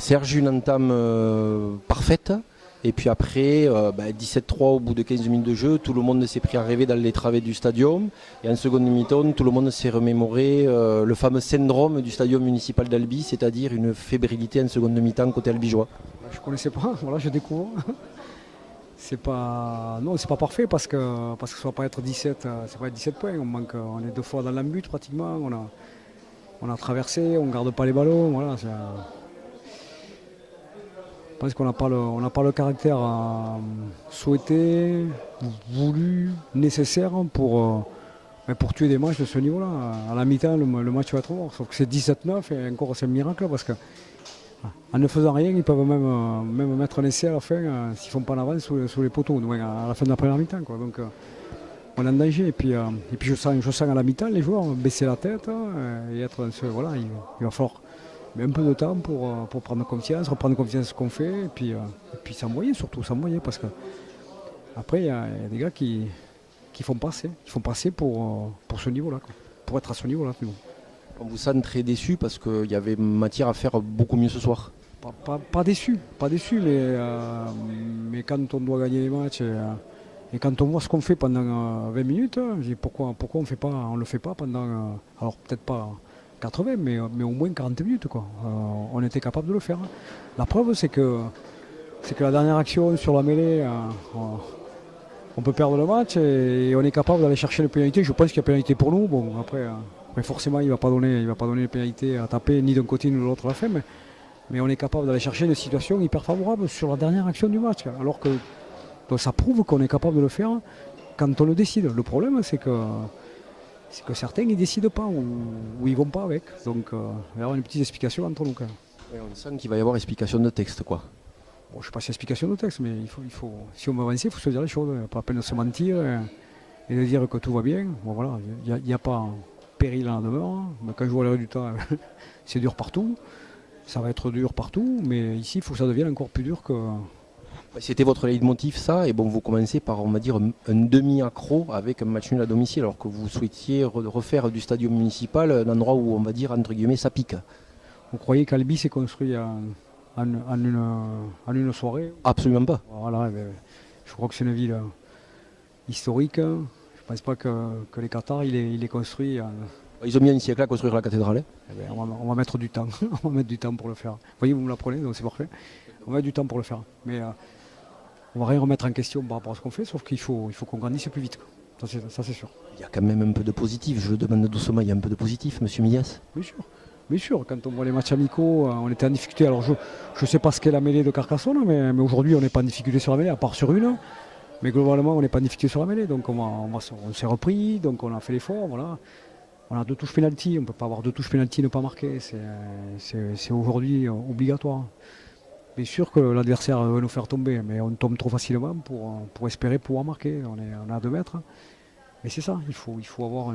Serge, une entame parfaite. Et puis après, 17-3 au bout de 15 minutes de jeu, tout le monde s'est pris à rêver dans les travées du stadium. Et en seconde mi-temps, tout le monde s'est remémoré le fameux syndrome du stadium municipal d'Albi, c'est-à-dire une fébrilité en seconde mi-temps côté albigeois. Je ne connaissais pas, voilà, je découvre. C'est pas, non, c'est pas parfait parce que ça va pas être 17, c'est pas être 17 points. On est 2 fois dans l'embut pratiquement. On a traversé, on garde pas les ballons. Voilà, je pense qu'on n'a pas le caractère souhaité, voulu, nécessaire pour tuer des matchs de ce niveau-là. À la mi-temps, le match va être mort. Sauf que c'est 17-9 et encore c'est un miracle parce que en ne faisant rien, ils peuvent même mettre un essai à la fin s'ils ne font pas en avance sous les poteaux, à la fin de la première mi-temps. Donc on est en danger. Et puis je sens à la mi-temps les joueurs baisser la tête et être voilà, il va falloir un peu de temps pour prendre confiance, reprendre confiance en ce qu'on fait et puis s'envoyer surtout, s'envoyer parce que après il y a des gars qui font passer pour ce niveau-là, pour être à ce niveau-là. On vous sent très déçu parce qu'il y avait matière à faire beaucoup mieux ce soir. Pas déçu, mais quand on doit gagner les matchs et quand on voit ce qu'on fait pendant 20 minutes, je dis pourquoi on ne le fait pas pendant, alors peut-être pas 80, mais au moins 40 minutes. On était capable de le faire. La preuve, c'est que la dernière action sur la mêlée, on peut perdre le match et on est capable d'aller chercher les pénalités. Je pense qu'il y a pénalité pour nous. Bon, après forcément, il ne va pas donner les pénalités à taper ni d'un côté ni de l'autre à la fin. Mais on est capable d'aller chercher une situation hyper favorable sur la dernière action du match. Alors que donc ça prouve qu'on est capable de le faire quand on le décide. Le problème, c'est que certains ils ne décident pas ou ils ne vont pas avec. Donc il va y avoir une petite explication entre nous. Quand même. Ouais, on sent qu'il va y avoir explication de texte, quoi. Bon, je ne sais pas si explication de texte, mais il faut, si on veut avancer, il faut se dire les choses. Il n'y a pas la peine de se mentir et de dire que tout va bien. Bon, voilà, il n'y a pas péril en la demeure. Mais quand je vois le résultat, c'est dur partout. Ça va être dur partout, mais ici, il faut que ça devienne encore plus dur que... C'était votre leitmotiv, ça, et bon, vous commencez par, on va dire, un demi-accro avec un match nul à domicile, alors que vous souhaitiez refaire du stadium municipal un endroit où, on va dire, entre guillemets, ça pique. Vous croyez qu'Albi s'est construit en une soirée? Absolument pas. Voilà, je crois que c'est une ville historique. Je ne pense pas que les Qatars, il est construit... Ils ont mis un siècle à construire la cathédrale. On va mettre du temps. On va mettre du temps pour le faire. Vous voyez, vous me l'apprenez, donc c'est parfait. On va mettre du temps pour le faire. Mais on va rien remettre en question par rapport à ce qu'on fait, sauf qu'il faut qu'on grandisse plus vite. Ça c'est sûr. Il y a quand même un peu de positif, je le demande doucement, il y a un peu de positif, monsieur Millias. Bien sûr, quand on voit les matchs amicaux, on était en difficulté. Alors je ne sais pas ce qu'est la mêlée de Carcassonne, mais aujourd'hui on n'est pas en difficulté sur la mêlée, à part sur une. Mais globalement, on n'est pas en difficulté sur la mêlée. Donc on s'est repris, donc on a fait l'effort. Voilà. On a 2 touches pénalty, on ne peut pas avoir 2 touches pénalty et ne pas marquer. C'est aujourd'hui obligatoire. Bien sûr que l'adversaire veut nous faire tomber, mais on tombe trop facilement pour espérer pouvoir marquer. On est à 2 mètres. Mais c'est ça, il faut avoir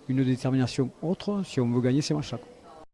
une détermination autre si on veut gagner ces matchs-là.